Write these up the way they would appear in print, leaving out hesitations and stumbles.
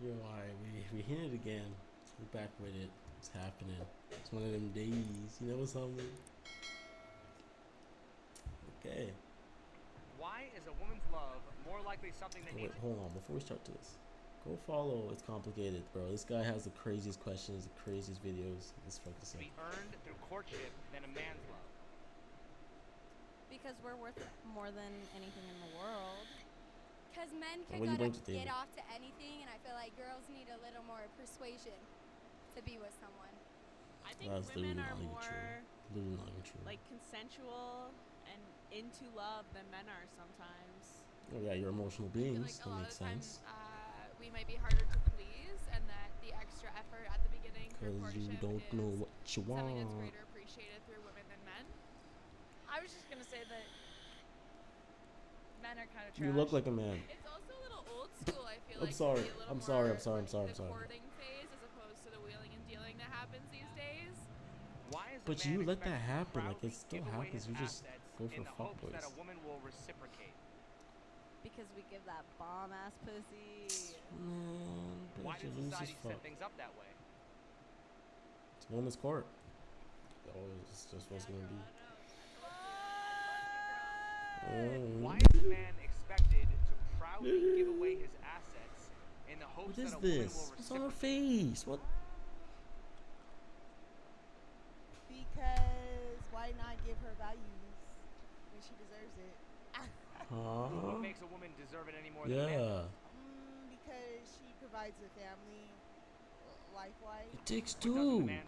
Yo, alright, we hit it again. We're back with it. It's happening. It's one of them days. You know something? Okay. Why is a woman's love more likely something that Wait, needs hold on. Before we start this, go follow. It's complicated, bro. This guy has the craziest questions, the craziest videos. Let's fuck this to up. be earned through courtship than a man's love? Because we're worth more than anything in the world. Because men And can what do you bring to the get table? off to anything, and I feel like girls need a little more persuasion to be with someone. I think That's women literally are not even more true. Literally not even true. like consensual and into love than men are sometimes. Oh yeah, you're emotional I feel beings. like a That lot makes of the time sense. we might be harder to please, and that the extra effort at the beginning through Because you courtship don't is know what you something that's want. greater appreciated through women than men. I was just gonna say that men are kind of trash. You look like a man. It's also a little old school. I feel I'm like sorry. to be a little I'm more sorry. I'm sorry. I'm like sorry. I'm the sorry. courting phase as opposed to the wheeling and dealing that happens these days. Why is But a man you let that expected to happen. Like proudly it still give away happens. his You just assets go in for the hopes that fuckboys. a woman will reciprocate? Because we give that bomb ass pussy. Man, Why bitch, you does lose as society fuck. set things up that way? It's women's court. Oh, it's just what's gonna be. Why is a man expected to proudly give away his assets in the hopes What is that a woman will this? What's on her reciprocate? face? What? Because why not give her values when she deserves it? What Huh? makes a woman deserve it any more than a man Yeah. does? Because she provides a family, life-wise. It takes But doesn't the two. man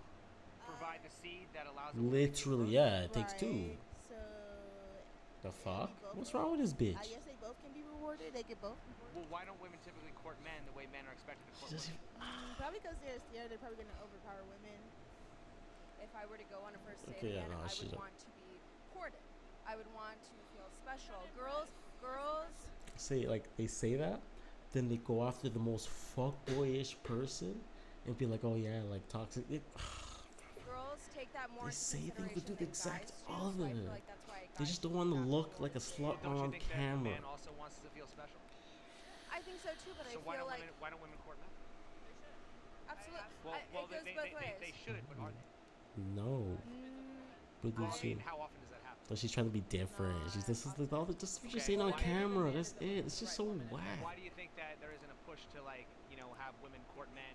provide the seed that allows a woman to give Literally, birth? yeah. It takes two. Right. So The fuck? both What's can- wrong with this bitch? I guess they both can be rewarded. They can both be rewarded. Well, why don't women typically court men the way men are expected to court She just- women? Probably because they're scared. They're probably going to overpower women. If I were to go on a first date Okay, yeah, again, no, I she's would a- want to be courted. I would want to feel special. Girls, say like they say that, then they go after the most fuckboyish person and be like, oh yeah, like toxic. girls take that more They into say they would do consideration the than exact guys do, so I feel opposite. like that's why They guys just don't want to have look more like a slut Don't you on think that a camera. man also wants to feel special? I think so too, but So I feel like why don't women court men? absolutely. Well, It goes both ways. they should, but are they? No, but I did mean, she? how often does that happen? So she's trying to be different. She's this is the all the just what she's Okay, saying on why- camera. That's it. It's just so whack. Why do you think that there isn't a push to have women court men?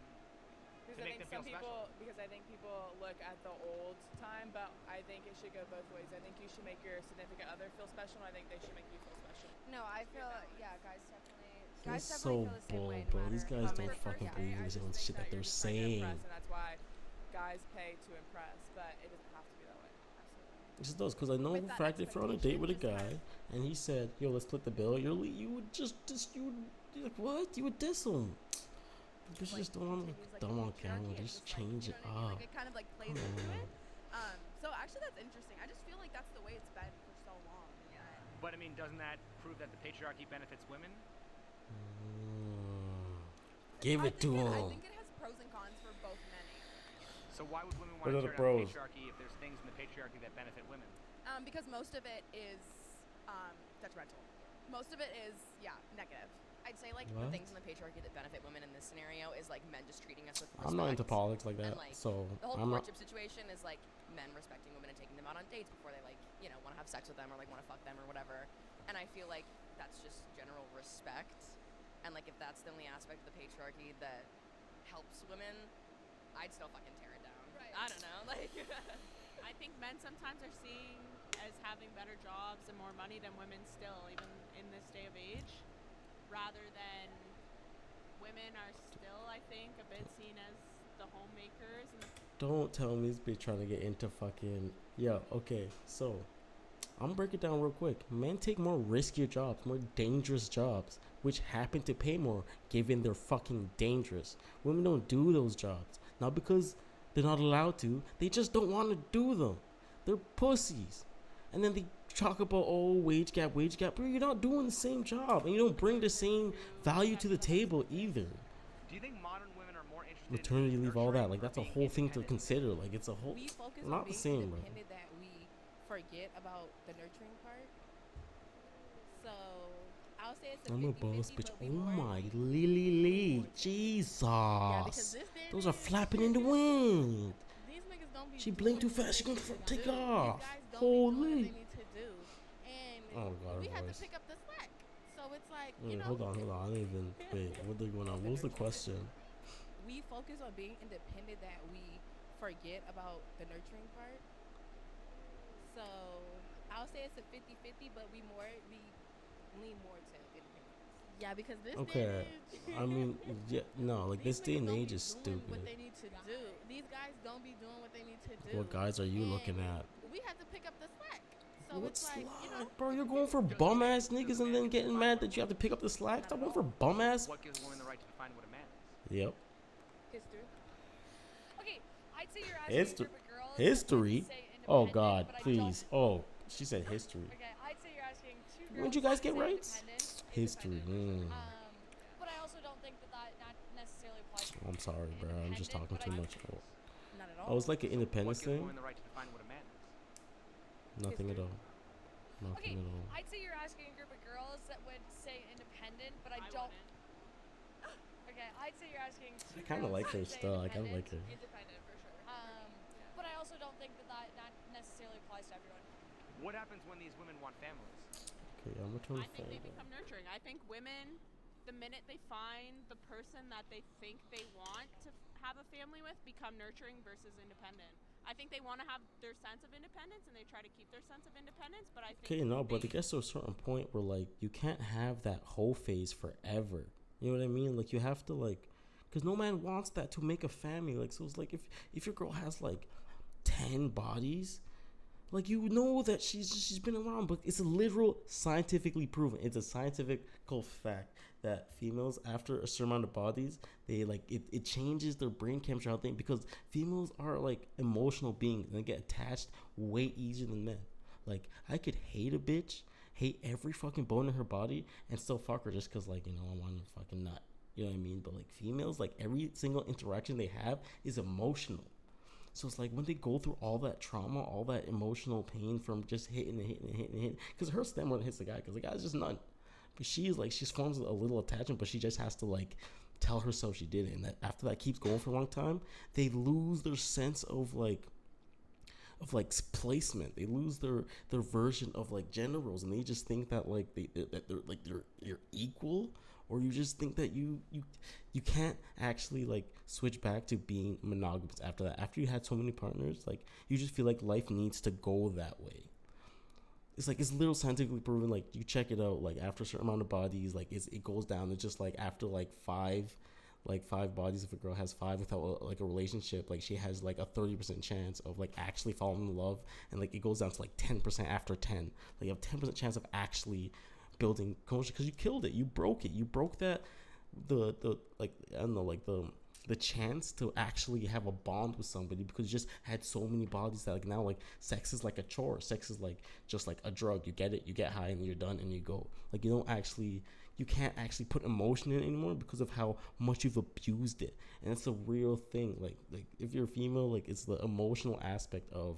Because To I make think them some feel people, because I think people look at the old time, but I think it should go both ways. I think you should make your significant other feel special, and I think they should make you feel special. No, I feel guys definitely. That's Guys so definitely feel the same bull, way. bro. No These matter guys how don't many- fucking Yeah, believe I this just own think shit that you're they're just trying to saying. impress, and that's why guys pay to impress, but it doesn't have to be that way. Absolutely. It just does, because I know With the that fact if you're on a date with a expectation, guy and he said, "Yo, let's split the bill," you would just you would you're like, what? You would diss him. But you just don't want to continues, like, dumb the on camera. patriarchy and Just just, change you it know what I mean? up. Like it kind of like plays Come into on. it. So actually that's interesting. I just feel like that's the way it's been for so long. But I mean, doesn't that prove that the patriarchy benefits women? Give it to I him. think it has pros and cons for both men and women. So why would women What want are to the tear down the pros? patriarchy if there's things in the patriarchy that benefit women? Because most of it is detrimental. Most of it is negative. I'd say like What? the things in the patriarchy that benefit women in this scenario is like men just treating us with respect. I'm not into politics like that, And, like, so The whole I'm not. courtship situation is like men respecting women and taking them out on dates before they want to have sex with them or like want to fuck them or whatever. And I feel like that's just general respect. And like if that's the only aspect of the patriarchy that helps women, I'd still fucking tear it down. Right. I don't know, like. I think men sometimes are seen as having better jobs and more money than women still, even in this day of age, rather than women are still, I think, a bit seen as the homemakers. And Don't tell me this bitch trying to get into fucking. Yeah, okay, so I'm gonna break it down real quick. Men take more riskier jobs, more dangerous jobs, which happen to pay more, given they're fucking dangerous. Women don't do those jobs. Not because they're not allowed to, they just don't want to do them. They're pussies. And then they talk about, oh, wage gap. Bro, you're not doing the same job, and you don't bring the same value to the table either. Do you think modern women are more interested Maternity in leave, all that, nurturing like or that's a being whole thing to independent? consider. Like it's a whole. We focus Not on the being same, bro. independent that we forget about the nurturing part. So I'll say it's a I'm a 50-50, boss bitch. but we Oh more my we Lily lean Lee. more to it. Jesus. Yeah, because this day and Those are age, flapping in the wind. these niggas don't be She doing blinked too what fast. She they gonna need to take do. off. These guys don't be doing what Holy. they need to do, and Oh god, we her have to voice. pick up the slack. So it's like, Wait, hold on. I didn't even wait. What they going on? What was the question? we focus on being independent that we forget about the nurturing part. So I'll say it's a 50-50, but we lean more to independence. Yeah, because this day Okay. and age, I mean, yeah, no, like these this day niggas and don't age be is doing what stupid. they need to do. These guys don't be doing what they need to do. What guys are you And looking at? we have to pick up the slack. So What's it's like, slack, bro? You're going for bum ass niggas and then getting mad that you have to pick up the slack. Stop going for bum ass. What gives a woman the right to define what a man is? Yep. history. Okay, I'd say you're asking History. a group of girls that History. would say Oh independent, God, but I please. Oh, she said history. don't. Okay, I'd say you're asking two girls. When'd you guys that get say rights? History. independent. But I also don't think that not necessarily applies. I'm sorry, bro. I'm just talking too much. Not at Oh, it's like an What independence gives a thing. woman the right to define what a man is? Nothing at all. Okay, Nothing at all. I'd say you're asking a group of girls that would say independent, but I don't. Okay, I'd say you're asking two I kind of girls like her that say still. I kind of like her. independent for sure. But I also don't think that not necessarily applies to everyone. What happens when these women want families? Okay, I'm gonna turn I the think they fan become nurturing. I think women, the minute they find the person that they think they want to have a family with, become nurturing versus independent. I think they want to have their sense of independence and they try to keep their sense of independence, but I think Okay, no, but they- it gets to a certain point where like you can't have that whole phase forever. You know what I mean? Like you have to like, because no man wants that to make a family. Like so, it's like if your girl has like 10 bodies, like you know that she's been around, but it's a literal scientifically proven. It's a scientific fact that females after a certain amount of bodies, they like it changes their brain chemistry. I think because females are like emotional beings and they get attached way easier than men. Like I could hate a bitch, hate every fucking bone in her body, and still fuck her just cause like I want to fucking nut. You know what I mean? But like females, like every single interaction they have is emotional. So it's like when they go through all that trauma, all that emotional pain from just hitting, because her stem hits the guy, because the guy's just none. But she's like, she forms a little attachment, but she just has to like tell herself she did it. And that after that keeps going for a long time, they lose their sense of like placement. They lose their version of like gender roles, and they just think that like they're equal, or you just think that you can't actually like switch back to being monogamous after that. After you had so many partners, like you just feel like life needs to go that way. It's like it's little scientifically proven. Like you check it out. Like after a certain amount of bodies, like it goes down. It's just like after like five bodies. If a girl has five without like a relationship, like she has like a 30% chance of like actually falling in love, and like it goes down to like 10% after 10. Like you have 10% chance of actually building culture because you killed it. You broke it. You broke that the like I don't know like the chance to actually have a bond with somebody because you just had so many bodies that like now like sex is like a chore. Sex is like just like a drug. You get it, you get high, and you're done, and you go. Like you can't actually put emotion in it anymore because of how much you've abused it. And it's a real thing. Like if you're female, like it's the emotional aspect of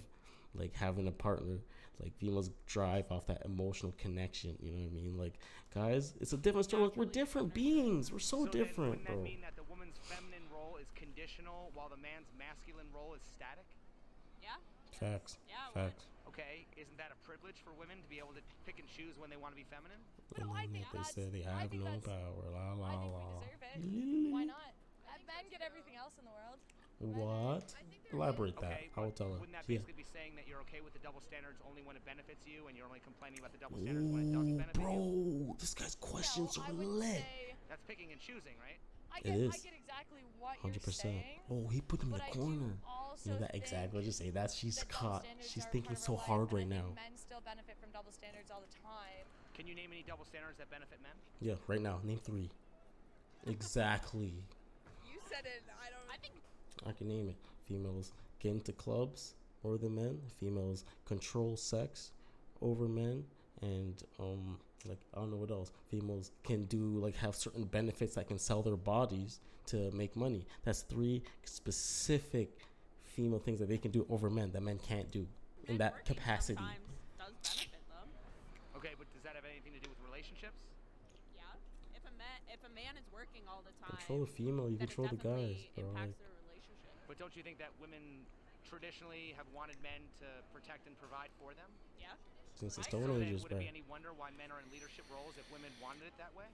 like having a partner. Like females drive off that emotional connection. You know what I mean? Like guys, it's a different story. Like, we're different beings. We're so then different, wouldn't that bro. mean that the woman's feminine role is conditional while the man's masculine role is static? yeah, Facts. yeah, it would. Facts. Okay, isn't that a privilege for women to be able to pick and choose when they want to be feminine? And I then think they that's- say they I have think no that's- power. La la I think we la. deserve it. Why not? Men get everything else in the world. What? Elaborate that. Okay, I will but tell her. wouldn't that Yeah. basically be saying that you're okay with the double standards only when it benefits you, and you're only complaining about the double standards when it doesn't Ooh, benefit you? bro, this guy's questions No, I are would lit. say That's picking and choosing, right? I It get, is. I get exactly what 100%. you're saying. Oh, he put him in But the I do corner. also You know that think exactly what you say. That she's that double caught. standards She's are thinking part of so our life, hard and right I think now. Men still benefit from double standards all the time. Can you name any double standards that benefit men? Yeah, right now. Name 3. Exactly. You said it. I don't. I think I can name it. Females get into clubs more than men. Females control sex over men, and like I don't know what else. Females can do like have certain benefits that can sell their bodies to make money. That's 3 specific female things that they can do over men that men can't do in men that working capacity. sometimes does benefit them. Okay, but does that have anything to do with relationships? if a man is working all the time, Control the female, you then it control the guys, definitely bro. impacts Like, their relationship. But don't you think that women traditionally have wanted men to protect and provide for them? Yeah. since the I Stone So then Ages, would it bro. be any wonder why men are in leadership roles if women wanted it that way?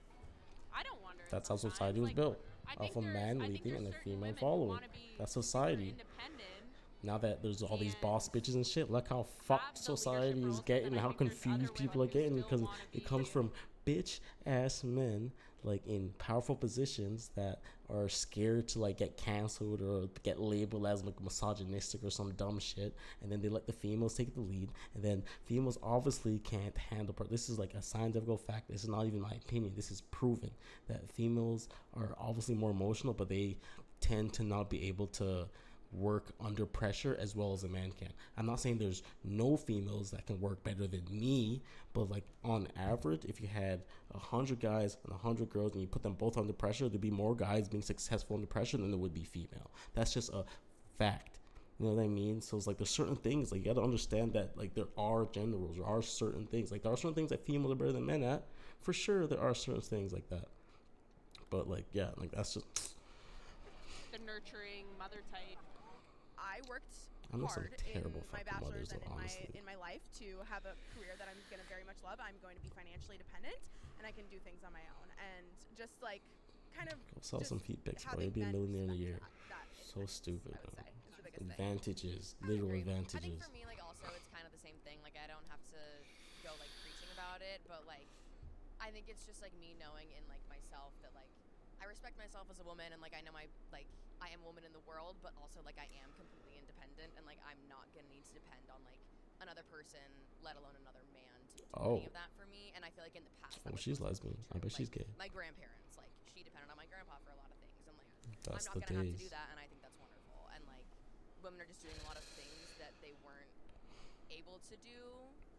I don't wonder. That's how sometimes. society was Like, built. I Off think a there's- man I think leading there's and a certain female women who following. wanna be That's super society. independent. Now that there's all these boss And bitches and shit, look how have fucked the leadership society is roles, but getting, then I how think there's other confused people are women who getting, still because wanna it be- comes from bitch ass men like in powerful positions that are scared to like get canceled or get labeled as like misogynistic or some dumb shit, and then they let the females take the lead, and then females obviously can't handle this is like a scientific fact. This is not even my opinion. This is proven that females are obviously more emotional, but they tend to not be able to work under pressure as well as a man can. I'm not saying there's no females that can work better than me, but like on average, if you had 100 guys and 100 girls and you put them both under pressure, there'd be more guys being successful under pressure than there would be female. That's just a fact. You know what I mean? So it's like there's certain things, like you gotta understand that like there are gender roles, there are certain things, like there are certain things that females are better than men at. For sure, there are certain things like that. But like, yeah, like that's just. The nurturing mother type. I worked I know some hard terrible in my fucking bachelor's mothers, and though, honestly. in my life to have a career that I'm gonna very much love. I'm going to be financially dependent and I can do things on my own, and just like kind of Go sell just some feet pics, bro. having You'd be a men millionaire in a year. respect that So independence, stupid, I would bro. say, is the biggest thing. Advantages, I literal agree. advantages. I think for me, like, also it's kind of the same thing. Like, I don't have to go like preaching about it, but like, I think it's just like me knowing in like myself that like I respect myself as a woman, and like I know I am a woman in the world, but also like I am completely independent, and like I'm not gonna need to depend on like another person, let alone another man, to do any of that for me. And I feel like in the past, that Oh, was she's mostly lesbian. true. I bet she's Like, gay. My grandparents, like, she depended on my grandpa for a lot of things, and like That's I'm the not gonna have to days. do that, and I think that's wonderful. And like women are just doing a lot of things that they weren't able to do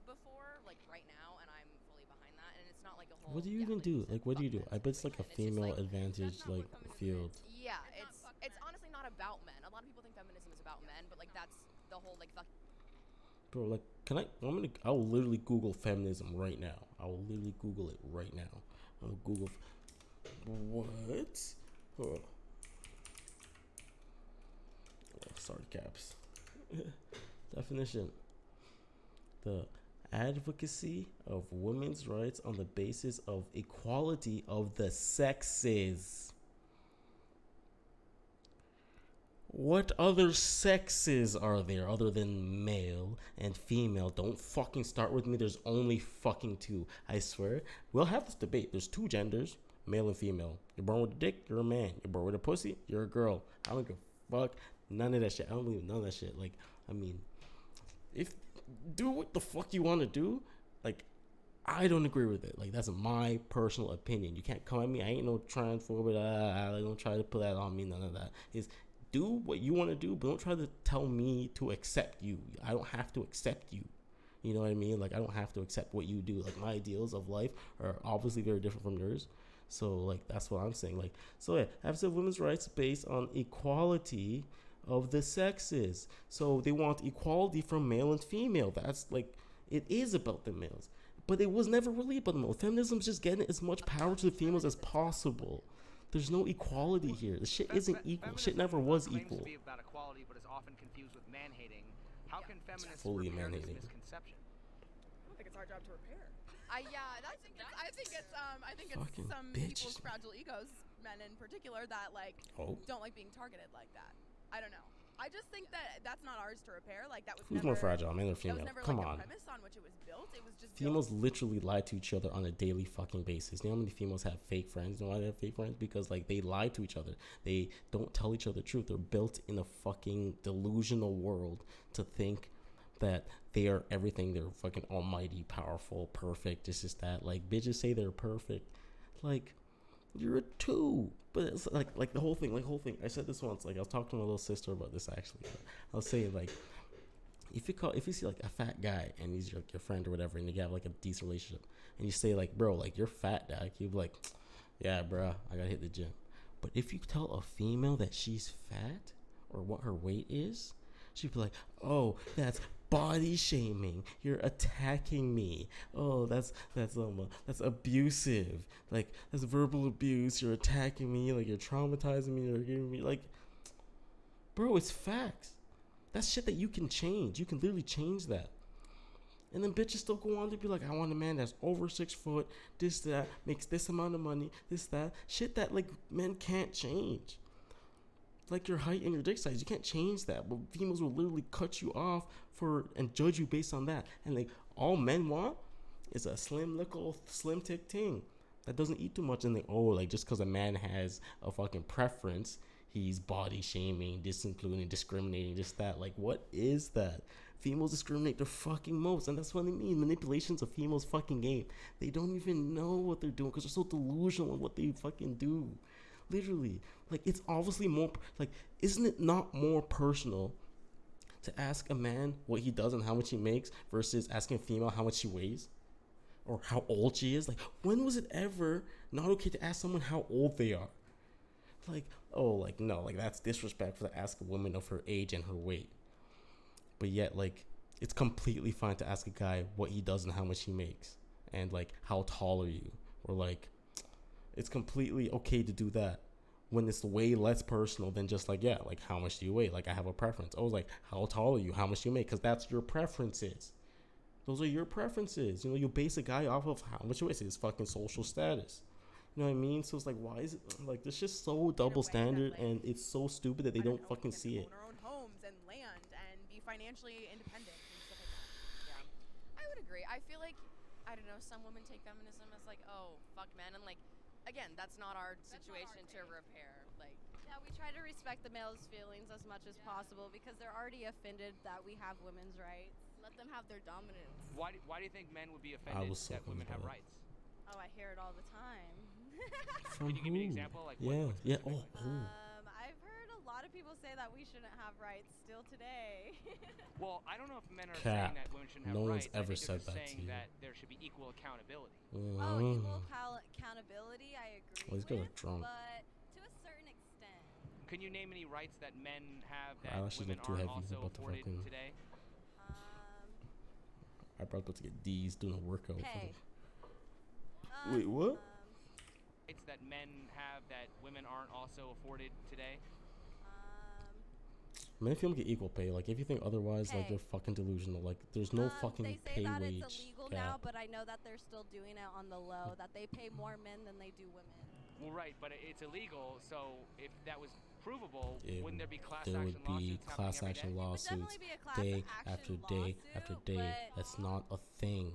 before, like right now, and I'm fully behind that. And it's not like a whole. What do you even like do? said, Like, what do you do? fuck I bet it's like a men situation. It's just, female like, advantage, that's not like, what feminism field. yeah, It's not fuck it's men. honestly not about men. A lot of people think feminism is about men, but like that's the whole like fuck. Bro, like, I will literally Google feminism right now. I will literally Google it right now. I'll Google. What? Hold on. Oh, sorry, caps. Definition: the advocacy of women's rights on the basis of equality of the sexes. What other sexes are there other than male and female? Don't fucking start with me. There's only fucking two. I swear. We'll have this debate. There's two genders, male and female. You're born with a dick, you're a man. You're born with a pussy, you're a girl. I don't give a fuck. None of that shit. I don't believe none of that shit. Like, I mean, if do what the fuck you want to do, like, I don't agree with it. Like, that's my personal opinion. You can't come at me. I ain't no transphobe. I don't try to put that on me. None of that. Is do what you want to do, but don't try to tell me to accept you. I don't have to accept you. You know what I mean? Like, I don't have to accept what you do. Like, my ideals of life are obviously very different from yours. So, like, that's what I'm saying. Like, so yeah, I have said women's rights based on equality of the sexes. So they want equality from male and female. That's like, it is about the males. But it was never really about the males. Feminism's just getting as much power to the females as possible. There's no equality here. The shit isn't equal. Shit never was claims equal. to be about equality, but is often confused with man-hating. How can feminists fully repair this man-hating. misconception? I don't think it's our job to repair. I I think it's Fucking some bitches. people's fragile egos, men in particular, that like Oh. don't like being targeted like that. I don't know. I just think that that's not ours to repair. Like that was Who's never, more fragile, man or That was female? never Come like on. the premise on which it was built. It was just Females built. literally lie to each other on a daily fucking basis. You know how many females have fake friends? You know why they have fake friends? Because, like, they lie to each other. They don't tell each other the truth. They're built in a fucking delusional world to think that they are everything. They're fucking almighty, powerful, perfect. This is that. Like, bitches say they're perfect. Like, you're a two. But it's like the whole thing. I said this once. Like, I was talking to my little sister about this, actually. I was saying, like, if you see like a fat guy and he's your friend or whatever, and you have like a decent relationship, and you say like, bro, like, you're fat, dog, he'd be like, yeah, bro, I gotta hit the gym. But if you tell a female that she's fat or what her weight is, she'd be like, oh, that's body shaming. You're attacking me. Oh, that's abusive. Like, that's verbal abuse. You're attacking me. Like, you're traumatizing me. You're giving me like, bro, it's facts. That's shit that you can change. You can literally change that. And then bitches still go on to be like, I want a man that's over 6 foot, this, that, makes this amount of money, this, that. Shit that, like, men can't change. Like your height and your dick size, you can't change that. But females will literally cut you off and judge you based on that. And, like, all men want is a slim little slim tick ting that doesn't eat too much. And, like, oh, like, just because a man has a fucking preference, he's body shaming, disincluding, discriminating, just that. Like, what is that? Females discriminate the fucking most, and that's what I mean. Manipulation's a female's fucking game. They don't even know what they're doing because they're so delusional in what they fucking do. Literally, like, it's obviously more like, isn't it not more personal to ask a man what he does and how much he makes versus asking a female how much she weighs or how old she is? Like, when was it ever not okay to ask someone how old they are? Like, oh, like, no, like, that's disrespectful to ask a woman of her age and her weight. But yet, like, it's completely fine to ask a guy what he does and how much he makes. And, like, how tall are you? Or, like, it's completely okay to do that when it's way less personal than just, like, yeah, like, how much do you weigh? Like, I have a preference. Oh, like, how tall are you? How much do you make? Because that's your preferences. Those are your preferences. You know, you base a guy off of how much you weigh. It's his fucking social status. You know what I mean? So it's like, why is it, like, this just so double standard, and it's so stupid that they don't fucking see it. Own our own homes and land and be financially independent and stuff like that. Yeah, I would agree. I feel like, I don't know, some women take feminism as like, oh, fuck men, and like, again, that's not our situation to repair. Like, yeah, we try to respect the male's feelings as much as possible because they're already offended that we have women's rights. Let them have their dominance. Why do you think men would be offended that women have rights? Oh, I hear it all the time. Can you give me an example? Like, yeah. I've heard a lot of people say that we shouldn't have rights still today. Well, I don't know if men are Cap. saying that women shouldn't have No rights. one's ever I think said they're that just to saying you. that there should be equal accountability. Oh, equal accountability, I agree Well, these guys are with, drunk. but to a certain extent. Can you name any rights that men have that Eyelashes women look too aren't heavy. also About to afforded fucking. today? I brought to get D's doing a workout. Pay. Wait, what? Rights that men have that women aren't also afforded today? Men feel get equal pay. Like, if you think otherwise, like, Pay. you're fucking delusional. Like, there's no fucking They say pay that wage it's illegal gap. now, but I know that they're still doing it on the low. That they pay more men than they do women. Well, right, but it's illegal. So if that was provable, wouldn't there be class There action would be lawsuits class happening action every day? lawsuits definitely be a class day action after day after lawsuit, day. but- That's not a thing.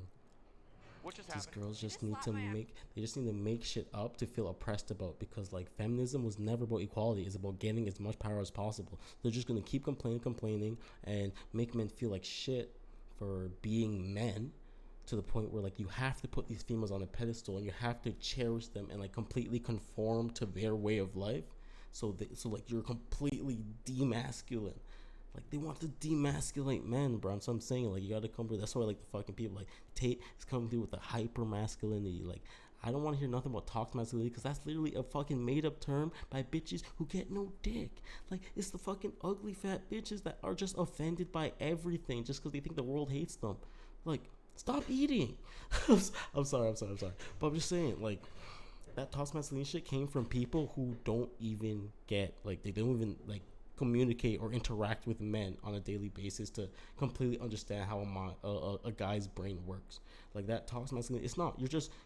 What just These happened? girls just just need to slapped my make they just need to make shit up to feel oppressed about, because, like, feminism was never about equality. It's about getting as much power as possible. They're just gonna keep complaining and make men feel like shit for being men, to the point where, like, you have to put these females on a pedestal and you have to cherish them and, like, completely conform to their way of life. So like, you're completely demasculine. Like, they want to demasculate men, bro. So I'm saying, like, you gotta come through. That's why, like, the fucking people like Tate is coming through with the hyper masculinity. Like, I don't want to hear nothing about toxic masculinity, because that's literally a fucking made up term by bitches who get no dick. Like, it's the fucking ugly fat bitches that are just offended by everything just because they think the world hates them. Like, stop eating. I'm sorry. But I'm just saying, like, that toxic masculinity shit came from people who don't even get, like, they don't even, like, communicate or interact with men on a daily basis to completely understand how a guy's brain works. Like, that toxic masculinity, it's not,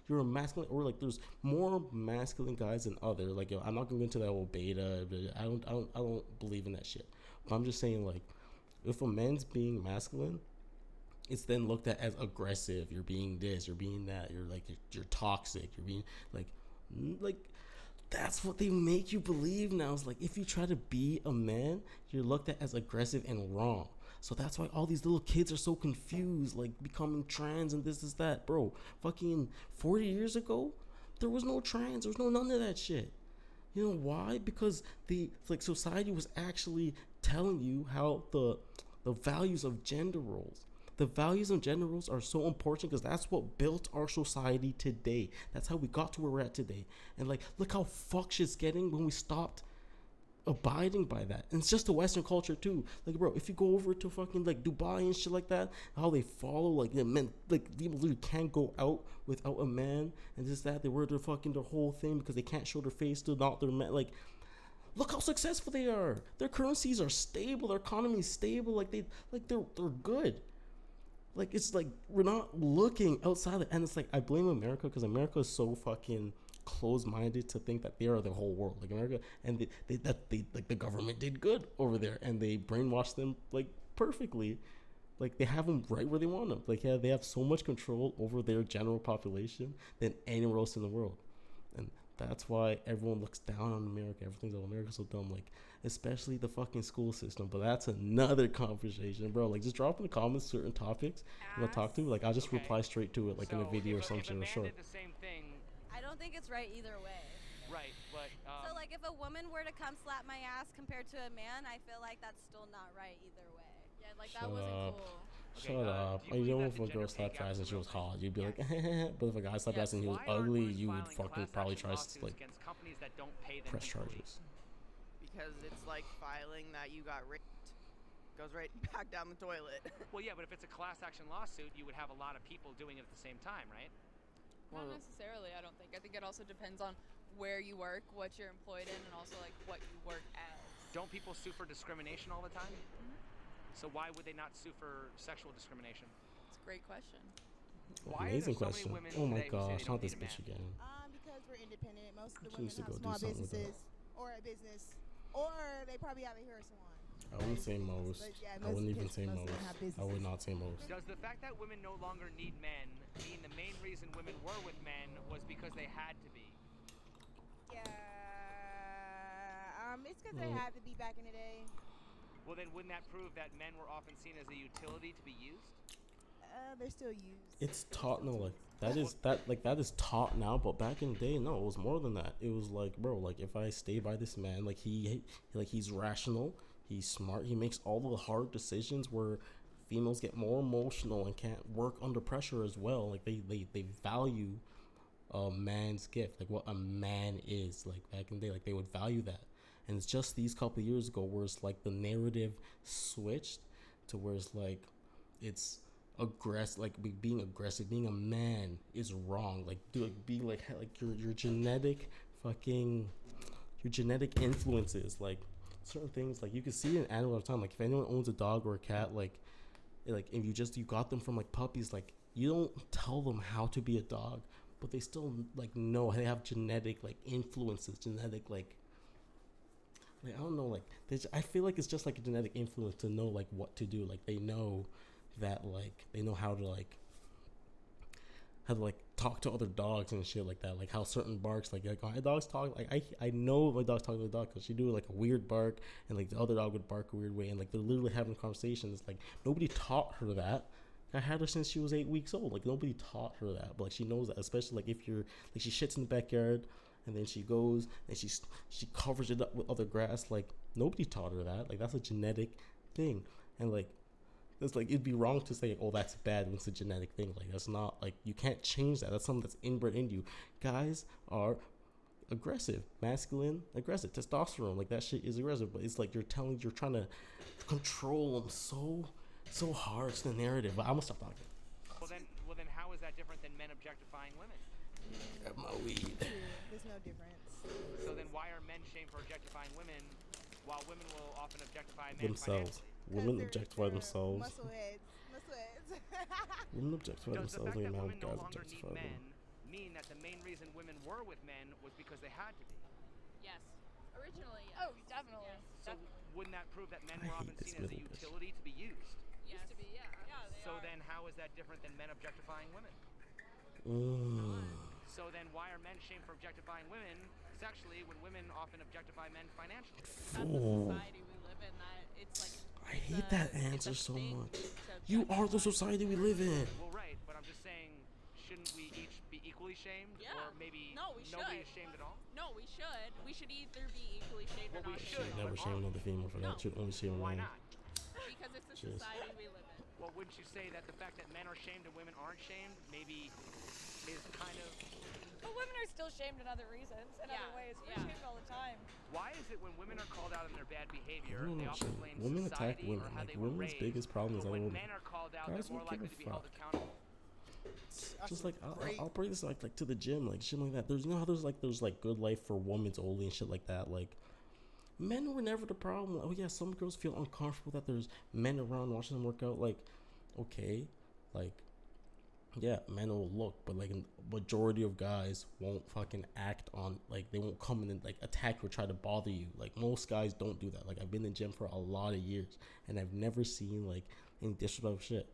you're a masculine, or, like, there's more masculine guys than other. Like, yo, I'm not gonna go into that whole beta. I don't believe in that shit. But I'm just saying, like, if a man's being masculine, it's then looked at as aggressive. You're being this, you're being that, you're toxic, you're being like that's what they make you believe now. It's like, if you try to be a man, you're looked at as aggressive and wrong. So that's why all these little kids are so confused, like, becoming trans and this is that. Bro, fucking 40 years ago, there was no trans, there was none of that shit. You know why? Because society was actually telling you how the values of gender roles. The values of gender roles are so important because that's what built our society today. That's how we got to where we're at today. And, like, look how fucked shit's getting when we stopped abiding by that. And it's just the Western culture too. Like, bro, if you go over to fucking like Dubai and shit like that, how they follow like the men, like they literally can't go out without a man and just that they wear their fucking their whole thing because they can't show their face to not their man. Like, look how successful they are. Their currencies are stable. Their economy is stable. Like they're good. Like, it's like we're not looking outside and it's like I blame America because America is so fucking closed-minded to think that they are the whole world. Like America, and they like the government did good over there and they brainwashed them like perfectly. Like, they have them right where they want them. Like, yeah, they have so much control over their general population than anywhere else in the world. And that's why everyone looks down on America. Everything's, oh, America's so dumb. Like, especially the fucking school system. But that's another conversation, bro. Like, just drop in the comments certain topics you want to talk to. Like, I'll just reply straight to it, like in a video or something or short. If a man did the same thing, I don't think it's right either way. right, but So like if a woman were to come slap my ass compared to a man, I feel like that's still not right either way. Yeah, like Shut that wasn't up. cool. Shut up. do you You know, believe if that a the girl gender pay slapped your gap ass and is she was real? hot, you'd be like, Yes. but if a guy slapped your ass and he was Why are ugly, women you would filing fucking class probably action try to lawsuits like against companies that don't pay them press equally? charges. Because it's like filing that you got raped. Goes right back down the toilet. Well, yeah, but if it's a class action lawsuit, you would have a lot of people doing it at the same time, right? Not necessarily, I don't think. I think it also depends on where you work, what you're employed in, and also like what you work as. Don't people sue for discrimination all the time? So why would they not sue for sexual discrimination? It's a great question. Why Amazing are there so question. many women Oh my today who say gosh, they don't not this need a bitch man? again. Because we're independent. Most of the She women needs to have go do small something with that. businesses or a business, or they probably have a hair salon. I wouldn't say most. But yeah, I wouldn't even most- say most most. women have I would businesses. not say most. Does the fact that women no longer need men mean the main reason women were with men was because they had to be? Yeah, it's because they had to be back in the day. Well, then wouldn't that prove that men were often seen as a utility to be used? They're still used. It's taught no, like that is taught now, but back in the day, no, it was more than that. It was like, bro, like if I stay by this man, like he's rational, he's smart, he makes all the hard decisions where females get more emotional and can't work under pressure as well. Like they value a man's gift, like what a man is. Like back in the day, like they would value that. And it's just these couple of years ago where it's like the narrative switched to where it's like it's aggressive, like being aggressive, being a man is wrong. Like being like your genetic influences, like certain things, like you can see it in animals all the time. Like if anyone owns a dog or a cat, like if you got them from like puppies, like you don't tell them how to be a dog, but they still like know they have genetic like influences, genetic like I don't know, like I feel like it's just like a genetic influence to know like what to do. Like they know that like they know how to talk to other dogs and shit like that. Like how certain barks, like my dogs talk. Like I know my dog's talking to the dog because she do like a weird bark, and like the other dog would bark a weird way, and like they're literally having conversations. Like nobody taught her that. I had her since she was 8 weeks old. Like nobody taught her that, but like she knows that. Especially like if you're like she shits in the backyard, and then she goes and she covers it up with other grass. Like nobody taught her that. Like that's a genetic thing, and like it's like it'd be wrong to say, oh, that's bad when it's a genetic thing. Like that's not, like you can't change that. That's something that's inbred in you. Guys are aggressive, masculine, aggressive, testosterone. Like that shit is aggressive, but it's like you're trying to control them so hard. It's the narrative. But I'm gonna stop talking. Well then, how is that different than men objectifying women? Grab my weed. There's no difference. So then, why are men shamed for objectifying women, while women will often objectify men Themselves. financially? Women objectify themselves. Muscle heads. Women objectify Does the themselves. fact that Like women no guys longer need objectify them. men mean that the main reason women were with men was because they had to be? Yes. Originally, yes. Oh, definitely. So wouldn't that prove that men I were hate often this seen as a middle bitch. utility to be used? Yes. Used to be, yeah. Yeah, they So are. then, how is that different than men objectifying women? Mm. So then, why are men shamed for objectifying women sexually when women often objectify men financially? That's the Fool. society we live in. That it's like. I hate that answer it's a so thing much. to You are the objectify. society we live in. Well, right, but I'm just saying, shouldn't we each be equally shamed? Yeah. Or maybe No, we nobody should. is shamed at all? No, we should. We should either be equally shamed Well, or we not. should. Never but shame aren't another female for No. that. Should only shame a Why man. not? Because it's the Cheers. society we live in. Well, wouldn't you say that the fact that men are shamed and women aren't shamed maybe is kind of... But women are still shamed in other reasons, in other ways. We're yeah. shamed all the time. Why is it when women are called out on their bad behavior, I don't they know, often shit. blame Women attack society women. or how Like, they were women's raised, biggest problem is but that when women. men are called out, Guys they're more don't give likely a to be held fuck. accountable? Just like I'll bring this like to the gym, like shit like that. There's how there's like good life for women's only and shit like that. Like men were never the problem. Like, oh yeah, some girls feel uncomfortable that there's men around watching them work out. Like okay, like yeah, men will look, but like a majority of guys won't fucking act on like they won't come in and like attack or try to bother you. Like most guys don't do that. Like I've been in the gym for a lot of years and I've never seen like any disrespectful shit.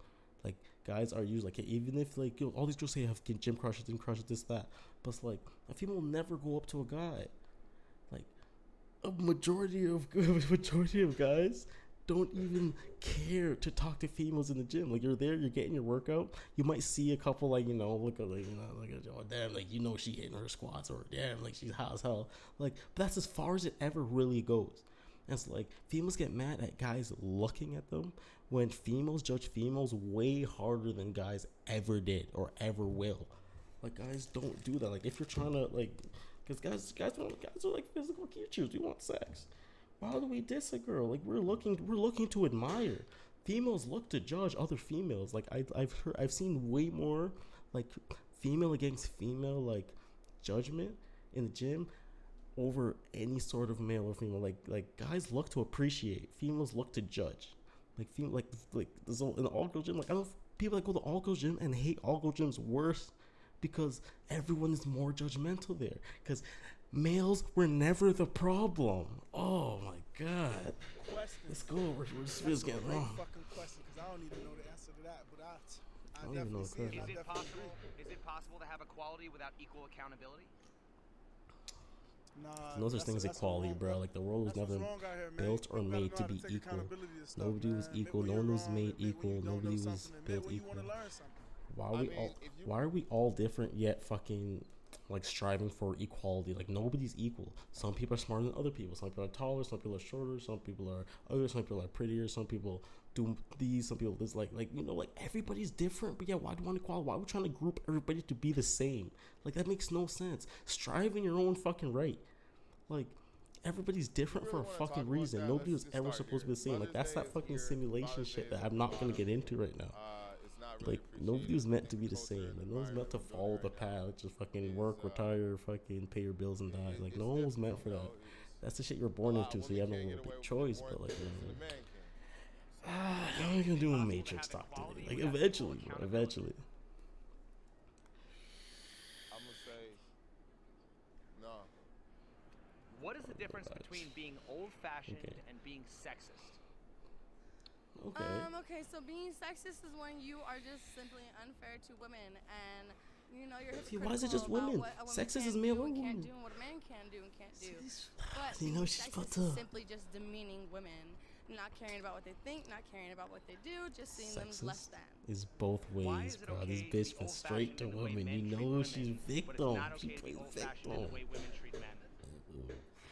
Like guys are usually like even if like all these girls say have gym crushes, this that, but it's like a female will never go up to a guy. Like a majority of guys don't even care to talk to females in the gym. Like you're there, you're getting your workout. You might see a couple like look at oh damn, like she hitting her squats, or damn, like she's hot as hell. Like but that's as far as it ever really goes. And it's like females get mad at guys looking at them when females judge females way harder than guys ever did or ever will. Like guys don't do that. Like if you're trying to like, because guys are like physical creatures. We want sex. Why do we diss a girl? Like we're looking to admire. Females look to judge other females. Like I've seen way more like female against female like judgment in the gym over any sort of male or female. Like guys look to appreciate, females look to judge. Like there's in the all girl gym. Like I don't know if people that go to all girl gym and hate all girl gyms worse because everyone is more judgmental there. Because males were never the problem. Oh my god. Question. Let's go. We're just getting wrong. Fucking question, because I don't even know the answer to that, but I don't even know definitely the see it. question. Is it possible to have equality without equal accountability? Nah, no such thing as equality, bro. Like the world was never built or made to be equal. Nobody was equal. No one was made equal. Nobody was built equal. Why are we all different yet fucking like striving for equality? Like nobody's equal. Some people are smarter than other people. Some people are taller. Some people are shorter. Some people are uglier. Some people are prettier. Some people do these. Some people this. Like everybody's different. But yeah, why do we want equality? Why are we trying to group everybody to be the same? Like that makes no sense. Strive in your own fucking right. Like everybody's different for a fucking reason. Nobody was ever supposed to be the same. Like that's that fucking simulation shit that I'm not gonna get into right now. Like nobody was meant to be the same. Like no one's meant to follow the path. Just fucking work, retire, fucking pay your bills and die. Like no one was meant for that. That's the shit you're born into, so you have no real big choice. But like, how are you gonna do a Matrix talk to me? Like eventually, bro. Eventually. I'm gonna say no. What is the difference between being old-fashioned and being sexist? Okay. Okay, so being sexist is when you are just simply unfair to women, and you're hypocritical. Why is it just women? What a woman Sexist is can male do or and can't women. do, and what a man can do and can't do. But she's about sexist is to. simply just demeaning women, not caring about what they think, not caring about what they do, just seeing them as less than. Is both ways, bro. This bitch went straight to women. You know she's victim. She plays victim.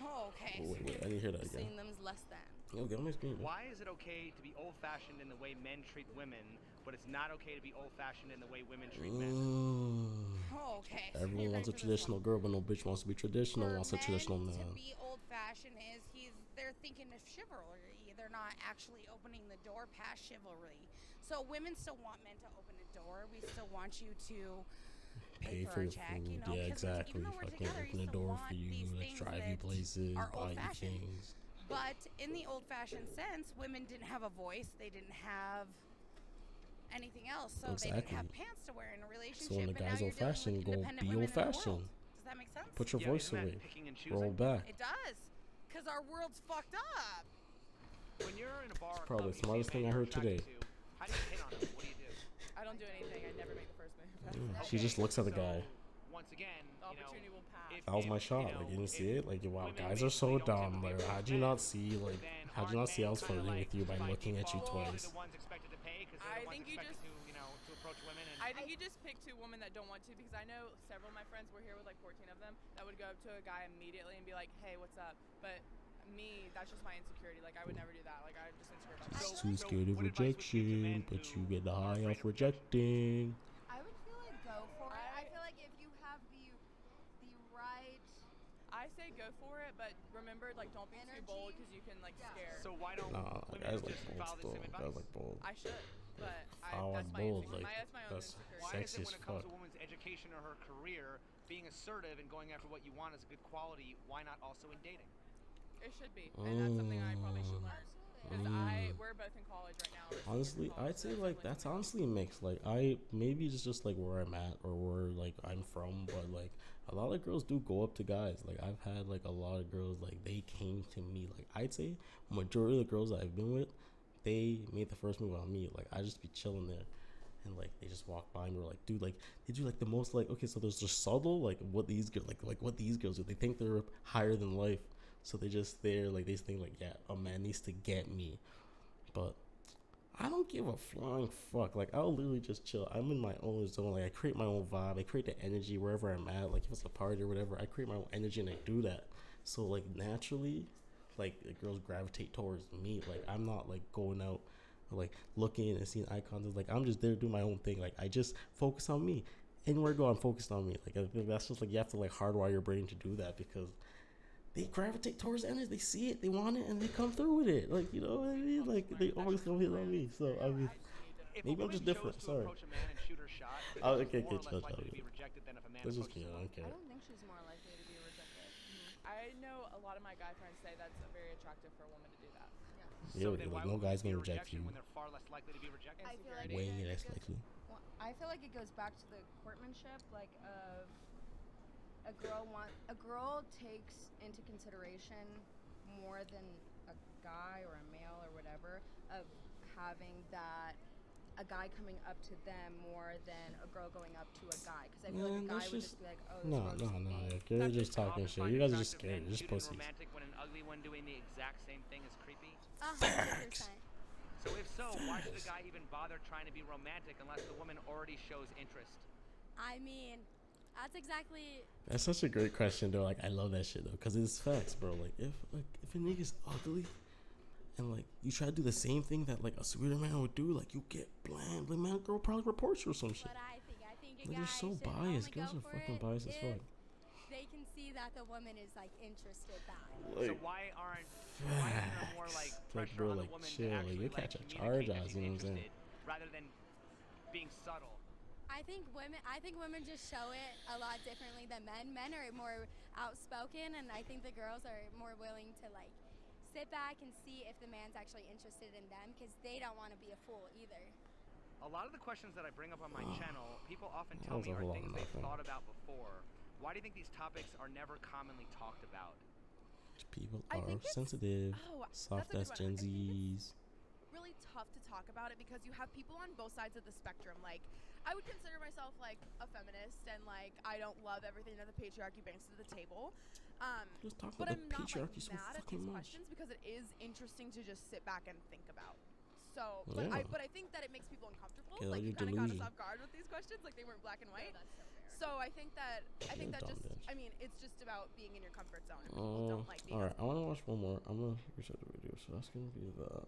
Oh, okay. Oh, wait, I didn't hear that again. Seeing them as less than. Yo, get on my screen. Why is it okay to be old-fashioned in the way men treat women, but it's not okay to be oldfashioned in the way women treat men? Oh, okay. Everyone wants a traditional girl, but no bitch wants to be traditional. Wants a traditional man. To be old-fashioned is they're thinking of chivalry. They're not actually opening the door past chivalry. So women still want men to open the door. We still want you to pay for your check, food. Yeah, exactly. Fucking open the door for you, like drive you places, buy you things. But in the old-fashioned sense, women didn't have a voice. They didn't have anything else. So they didn't have pants to wear in a relationship. So when the guy's old-fashioned, go be old-fashioned. Does that make sense? Put your voice away. Roll back. It does. Because our world's fucked up. When you're in a bar, it's probably the smartest thing I heard today. How do you hit on them? What do you do? I don't do anything. I never make the first move. She just looks at the guy. Once again, the opportunity will pass. That was my shot. Like you didn't see it. Like wow, guys are so dumb. Like how'd you not see? Like how'd you not see I was flirting with you by looking at you twice? I think you just I think you just pick two women that don't want to, because I know several of my friends were here with like 14 of them that would go up to a guy immediately and be like, "Hey, what's up?" But me, that's just my insecurity. Like I would never do that. Like I'm just insecure about Just too scared of rejection, but you get the high off rejecting. I would feel like go for it. I feel like if you have the I say go for it, but remember, like, don't be too bold because you can like scare. So why don't Nah, women guys like just bold follow the still. same Guys advice? like bold. I should, but Foul that's and my bold, insecurity. like, That's my own that's insecurity. Why is sexy it as when it comes fuck. to a woman's education or her career, being assertive and going after what you want is a good quality? Why not also in dating? It should be, and that's something I probably should learn. Because we're both in college right now. we're seniors Honestly, in college, I'd so say like definitely that's something honestly mixed. Like maybe it's just like where I'm at or where like I'm from, but like a lot of girls do go up to guys. Like I've had like a lot of girls like they came to me. Like I'd say majority of the girls that I've been with, they made the first move on me. Like I just be chilling there, and like they just walk by me. Or like dude, like they do like the most like okay. So there's just subtle like what these girls like what these girls do. They think they're higher than life, so they just there like they just think like yeah, a man needs to get me, but I don't give a flying fuck. Like, I'll literally just chill. I'm in my own zone. Like, I create my own vibe. I create the energy wherever I'm at. Like, if it's a party or whatever, I create my own energy and I do that. So, like, naturally, like, the girls gravitate towards me. Like, I'm not, like, going out, like, looking and seeing icons. Like, I'm just there doing my own thing. Like, I just focus on me. Anywhere I go, I'm focused on me. Like, I think that's just, like, you have to, like, hardwire your brain to do that because they gravitate towards the energy. They see it, they want it, and they come through with it. Like, you know what I mean? Like, they always come hit on me. So, I mean, maybe I'm just different. Sorry. Approach a man and shoot her shot, Oh, okay, more or chill, less likely chill. to be rejected than if a man This is approaches me. I a don't woman. care. I don't think she's more likely to be rejected. I know a lot of my guy friends say that's very attractive for a woman to do that. Yeah, then like, why no would guy's women gonna fear reject rejection you. when they're far less likely to be rejected? I feel like Way it less goes- likely. Well, I feel like it goes back to the courtmanship, like of a girl takes into consideration more than a guy or a male or whatever of having that a guy coming up to them more than a girl going up to a guy because I feel like a guy would just be like, oh, this no. girl just me. You're just talking shit. You guys are just scared. You're just Shooting pussies. romantic when an ugly one doing the exact same thing is creepy. 100%. So if so, why should a guy even bother trying to be romantic unless the woman already shows interest? I mean, that's exactly. That's such a great question, though. Like, I love that shit, though, because it's facts, bro. Like, if a nigga's ugly, and like you try to do the same thing that like a sweeter man would do, like you get bland. Like, man, girl probably reports you or some shit. What I think a Like, guy you're so should biased. only Girls go are for fucking it biased as if fuck. they can see that the woman is like interested back. So why isn't there more like pressure bro, on the like, woman chill, to like, actually you like catch a communicate charge that eyes, she's you know what I'm saying? interested rather than being subtle? I think women just show it a lot differently than men. Men are more outspoken, and I think the girls are more willing to like sit back and see if the man's actually interested in them because they don't want to be a fool either. A lot of the questions that I bring up on my channel, people often That tell was me a are whole lot things of they've nothing. thought about before. Why do you think these topics are never commonly talked about? People I are think it's- sensitive, that's soft a ass good one. Gen I think Zs. really tough to talk about it because you have people on both sides of the spectrum. Like, I would consider myself like a feminist, and like I don't love everything that the patriarchy brings to the table. Just talk But about I'm the not like patriarchy so mad at fucking these much. questions because it is interesting to just sit back and think about. So, Yeah. but I think that it makes people uncomfortable. Okay, like like you your kind of caught us delusion. off guard with these questions, like they weren't black and white. that's so fair. So I think that You're a dumb just bitch. I mean it's just about being in your comfort zone. And people don't like being. Alright, I want to watch one more. I'm gonna reset the video, so that's gonna be that.